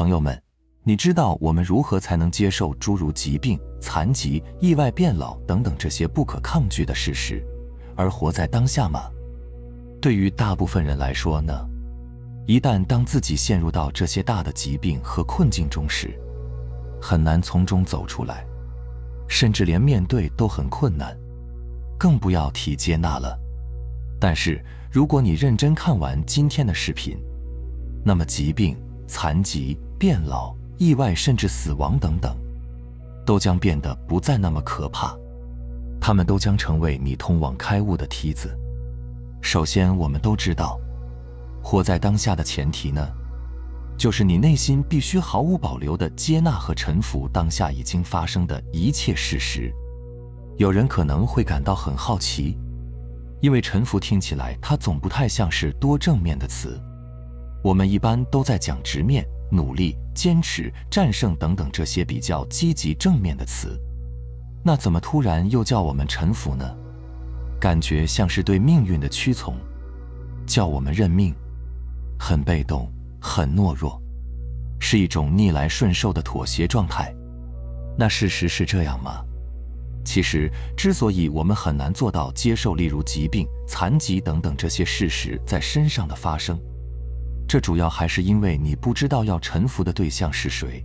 朋友们，你知道我们如何才能接受诸如疾病、残疾、意外变老等等这些不可抗拒的事实，而活在当下吗？对于大部分人来说呢，一旦当自己陷入到这些大的疾病和困境中时，很难从中走出来，甚至连面对都很困难，更不要提接纳了。但是如果你认真看完今天的视频，那么疾病、残疾、变老、意外甚至死亡等等，都将变得不再那么可怕，它们都将成为你通往开悟的梯子。首先，我们都知道，活在当下的前提呢，就是你内心必须毫无保留地接纳和臣服当下已经发生的一切事实。有人可能会感到很好奇，因为臣服听起来它总不太像是多正面的词，我们一般都在讲直面、努力、坚持、战胜等等这些比较积极正面的词，那怎么突然又叫我们臣服呢？感觉像是对命运的屈从，叫我们认命，很被动，很懦弱，是一种逆来顺受的妥协状态。那事实是这样吗？其实，之所以我们很难做到接受例如疾病、残疾等等这些事实在身上的发生，这主要还是因为你不知道要臣服的对象是谁。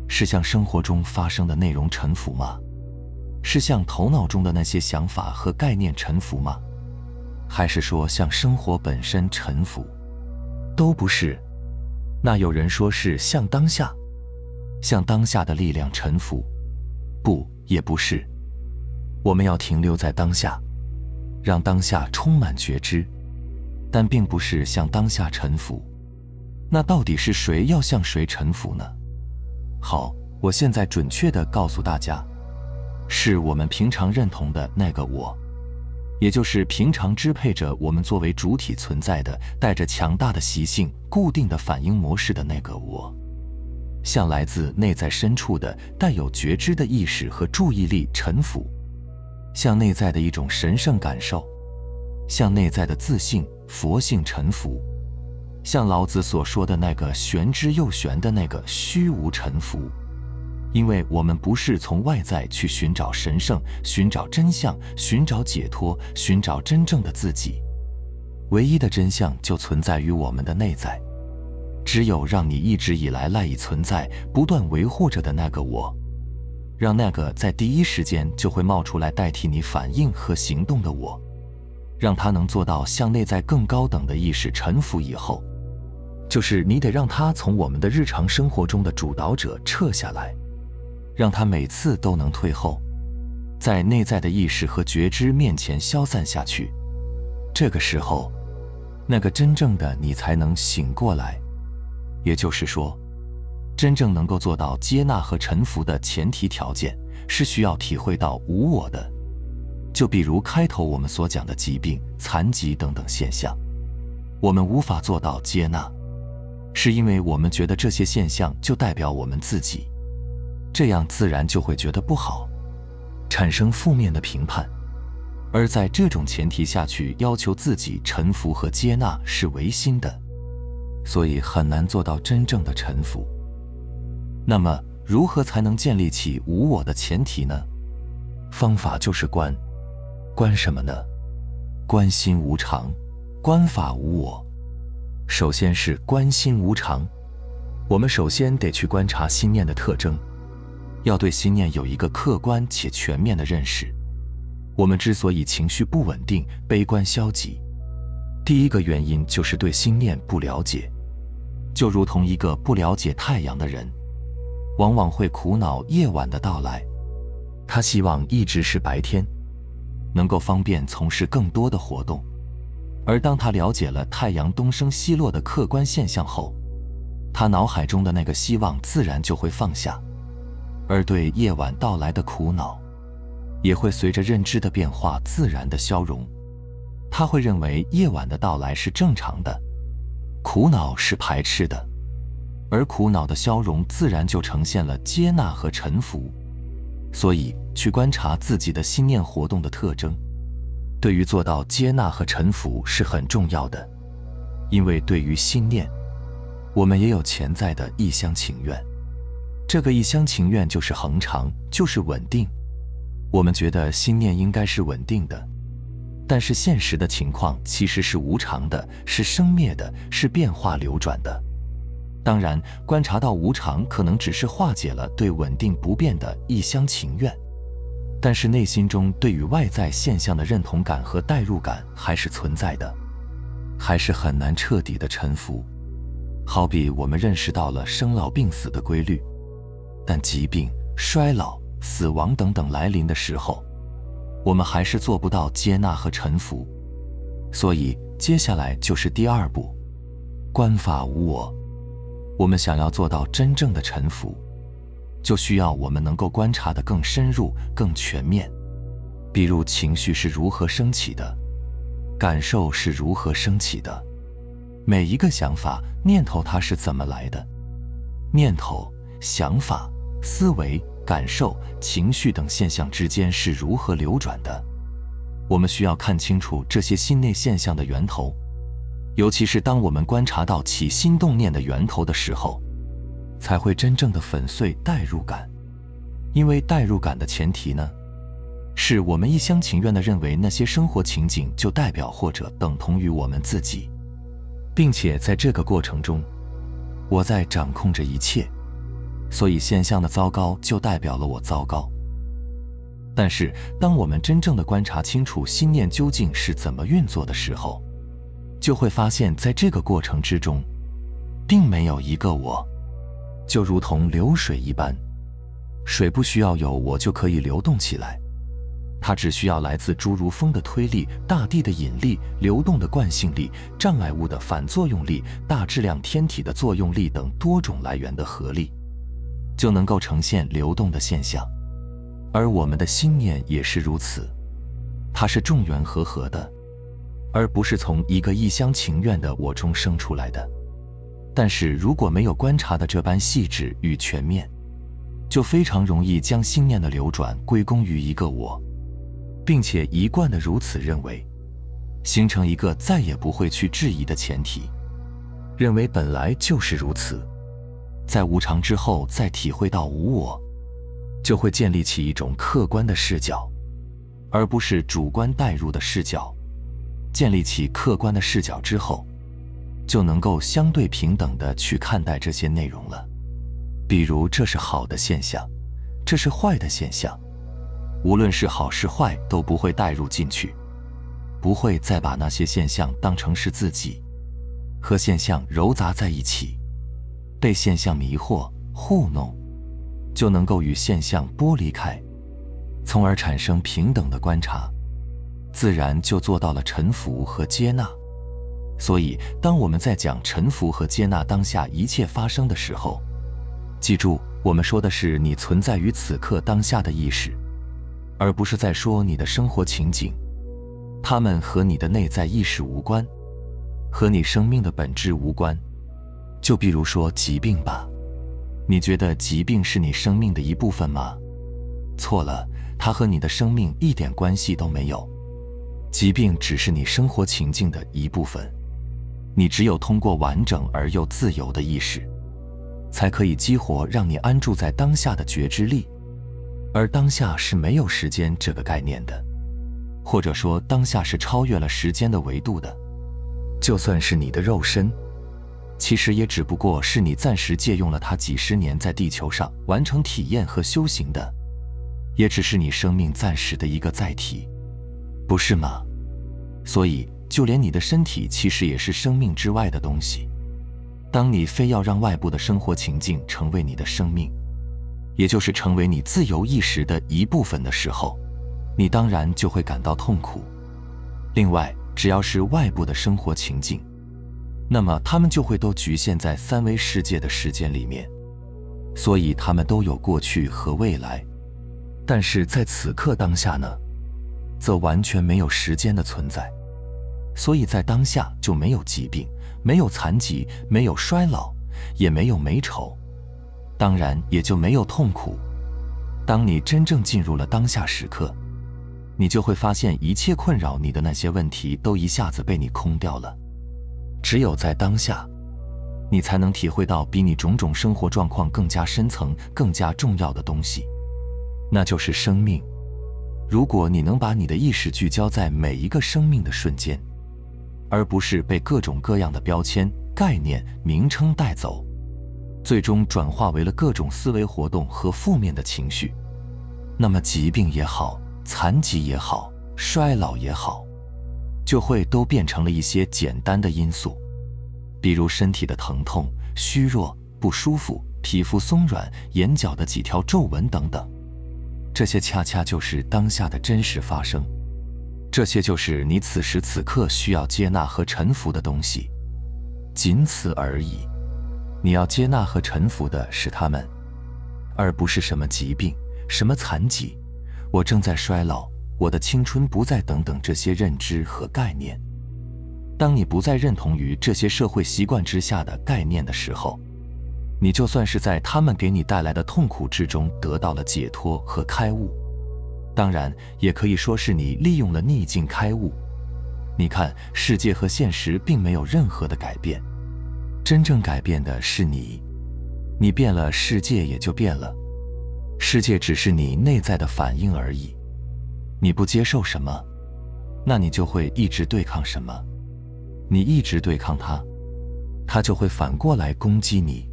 是向生活中发生的内容臣服吗？是向头脑中的那些想法和概念臣服吗？还是说向生活本身臣服？都不是。那有人说是向当下，向当下的力量臣服，不，也不是。我们要停留在当下，让当下充满觉知，但并不是向当下臣服。那到底是谁要向谁臣服呢？好，我现在准确地告诉大家，是我们平常认同的那个我，也就是平常支配着我们作为主体存在的、带着强大的习性、固定的反应模式的那个我，向来自内在深处的带有觉知的意识和注意力臣服，向内在的一种神圣感受，向内在的自信、佛性臣服，像老子所说的那个玄之又玄的那个虚无臣服。因为我们不是从外在去寻找神圣、寻找真相、寻找解脱、寻找真正的自己，唯一的真相就存在于我们的内在。只有让你一直以来赖以存在、不断维护着的那个我，让那个在第一时间就会冒出来代替你反应和行动的我，让它能做到向内在更高等的意识臣服以后，就是你得让它从我们的日常生活中的主导者撤下来，让它每次都能退后，在内在的意识和觉知面前消散下去。这个时候，那个真正的你才能醒过来。也就是说，真正能够做到接纳和臣服的前提条件，是需要体会到无我的。就比如开头我们所讲的疾病、残疾等等现象，我们无法做到接纳，是因为我们觉得这些现象就代表我们自己，这样自然就会觉得不好，产生负面的评判。而在这种前提下去要求自己臣服和接纳是违心的，所以很难做到真正的臣服。那么如何才能建立起无我的前提呢？方法就是观。观什么呢？观心无常，观法无我。首先是观心无常，我们首先得去观察心念的特征，要对心念有一个客观且全面的认识。我们之所以情绪不稳定、悲观消极，第一个原因就是对心念不了解。就如同一个不了解太阳的人，往往会苦恼夜晚的到来，他希望一直是白天，能够方便从事更多的活动。而当他了解了太阳东升西落的客观现象后，他脑海中的那个希望自然就会放下，而对夜晚到来的苦恼，也会随着认知的变化自然的消融。他会认为夜晚的到来是正常的，苦恼是排斥的，而苦恼的消融自然就呈现了接纳和臣服。所以，去观察自己的心念活动的特征，对于做到接纳和臣服是很重要的。因为对于心念，我们也有潜在的一厢情愿。这个一厢情愿就是恒常，就是稳定。我们觉得心念应该是稳定的，但是现实的情况其实是无常的，是生灭的，是变化流转的。当然，观察到无常可能只是化解了对稳定不变的一厢情愿，但是内心中对于外在现象的认同感和代入感还是存在的，还是很难彻底的臣服。好比我们认识到了生老病死的规律，但疾病、衰老、死亡等等来临的时候，我们还是做不到接纳和臣服。所以接下来就是第二步，观法无我。我们想要做到真正的臣服，就需要我们能够观察得更深入、更全面。比如情绪是如何升起的，感受是如何升起的，每一个想法、念头它是怎么来的，念头、想法、思维、感受、情绪等现象之间是如何流转的。我们需要看清楚这些心内现象的源头，尤其是当我们观察到起心动念的源头的时候，才会真正的粉碎代入感。因为代入感的前提呢，是我们一厢情愿地认为那些生活情景就代表或者等同于我们自己，并且在这个过程中，我在掌控着一切，所以现象的糟糕就代表了我糟糕。但是当我们真正的观察清楚心念究竟是怎么运作的时候，就会发现在这个过程之中，并没有一个我，就如同流水一般，水不需要有我就可以流动起来，它只需要来自诸如风的推力、大地的引力、流动的惯性力、障碍物的反作用力、大质量天体的作用力等多种来源的合力，就能够呈现流动的现象。而我们的心念也是如此，它是众缘和合的，而不是从一个一厢情愿的我中生出来的。但是如果没有观察的这般细致与全面，就非常容易将心念的流转归功于一个我，并且一贯的如此认为，形成一个再也不会去质疑的前提，认为本来就是如此。在无常之后再体会到无我，就会建立起一种客观的视角，而不是主观带入的视角。建立起客观的视角之后，就能够相对平等地去看待这些内容了。比如这是好的现象，这是坏的现象，无论是好是坏都不会带入进去，不会再把那些现象当成是自己，和现象糅杂在一起，被现象迷惑、糊弄，就能够与现象剥离开，从而产生平等的观察，自然就做到了臣服和接纳。所以当我们在讲臣服和接纳当下一切发生的时候，记住，我们说的是你存在于此刻当下的意识，而不是在说你的生活情景，它们和你的内在意识无关，和你生命的本质无关。就比如说疾病吧，你觉得疾病是你生命的一部分吗？错了，它和你的生命一点关系都没有。疾病只是你生活情境的一部分，你只有通过完整而又自由的意识，才可以激活让你安住在当下的觉知力。而当下是没有时间这个概念的，或者说当下是超越了时间的维度的。就算是你的肉身，其实也只不过是你暂时借用了它几十年在地球上完成体验和修行的，也只是你生命暂时的一个载体，不是吗？所以就连你的身体其实也是生命之外的东西。当你非要让外部的生活情境成为你的生命，也就是成为你自由意识的一部分的时候，你当然就会感到痛苦。另外，只要是外部的生活情境，那么它们就会都局限在三维世界的时间里面，所以它们都有过去和未来。但是在此刻当下呢，则完全没有时间的存在，所以在当下就没有疾病，没有残疾，没有衰老，也没有美丑，当然也就没有痛苦。当你真正进入了当下时刻，你就会发现一切困扰你的那些问题都一下子被你空掉了。只有在当下，你才能体会到比你种种生活状况更加深层、更加重要的东西，那就是生命。如果你能把你的意识聚焦在每一个生命的瞬间，而不是被各种各样的标签、概念、名称带走，最终转化为了各种思维活动和负面的情绪，那么疾病也好，残疾也好，衰老也好，就会都变成了一些简单的因素，比如身体的疼痛、虚弱、不舒服、皮肤松软、眼角的几条皱纹等等。这些恰恰就是当下的真实发生，这些就是你此时此刻需要接纳和臣服的东西，仅此而已。你要接纳和臣服的是它们，而不是什么疾病、什么残疾、我正在衰老、我的青春不再等等这些认知和概念。当你不再认同于这些社会习惯之下的概念的时候，你就算是在他们给你带来的痛苦之中得到了解脱和开悟，当然也可以说是你利用了逆境开悟。你看，世界和现实并没有任何的改变，真正改变的是你。你变了，世界也就变了，世界只是你内在的反应而已。你不接受什么，那你就会一直对抗什么，你一直对抗它，它就会反过来攻击你，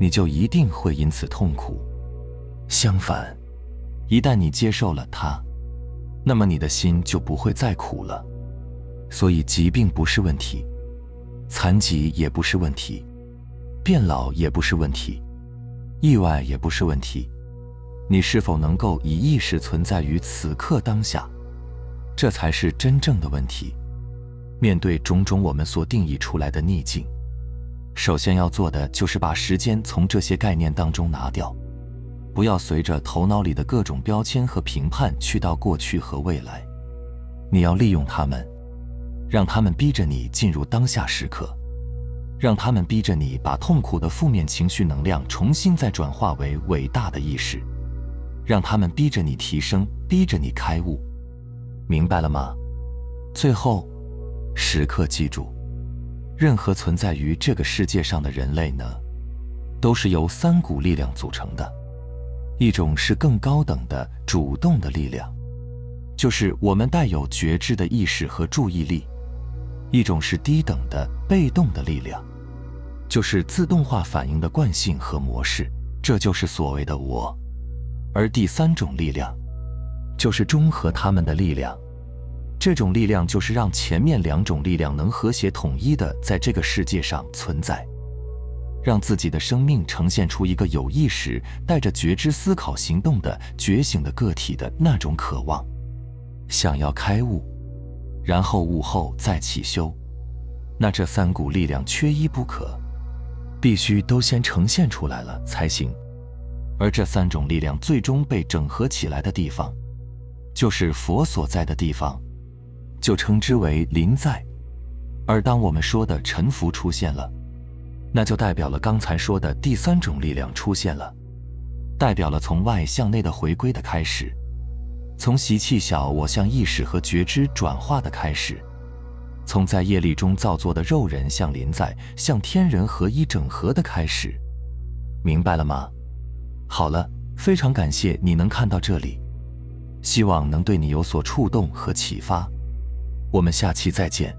你就一定会因此痛苦。相反，一旦你接受了它，那么你的心就不会再苦了。所以疾病不是问题，残疾也不是问题，变老也不是问题，意外也不是问题。你是否能够以意识存在于此刻当下，这才是真正的问题。面对种种我们所定义出来的逆境，首先要做的就是把时间从这些概念当中拿掉，不要随着头脑里的各种标签和评判去到过去和未来。你要利用它们，让他们逼着你进入当下时刻，让他们逼着你把痛苦的负面情绪能量重新再转化为伟大的意识，让他们逼着你提升，逼着你开悟。明白了吗？最后，时刻记住，任何存在于这个世界上的人类呢，都是由3股力量组成的。一种是更高等的主动的力量，就是我们带有觉知的意识和注意力；一种是低等的被动的力量，就是自动化反应的惯性和模式，这就是所谓的我。而第3种力量，就是中和它们的力量。这种力量就是让前面2种力量能和谐统一的在这个世界上存在，让自己的生命呈现出一个有意识、带着觉知思考行动的觉醒的个体的那种渴望，想要开悟，然后悟后再起修。那这3股力量缺一不可，必须都先呈现出来了才行。而这3种力量最终被整合起来的地方，就是佛所在的地方，就称之为临在。而当我们说的臣服出现了，那就代表了刚才说的第3种力量出现了，代表了从外向内的回归的开始，从习气小我向意识和觉知转化的开始，从在业力中造作的肉人向临在、向天人合一整合的开始。明白了吗？好了，非常感谢你能看到这里，希望能对你有所触动和启发。我们下期再见。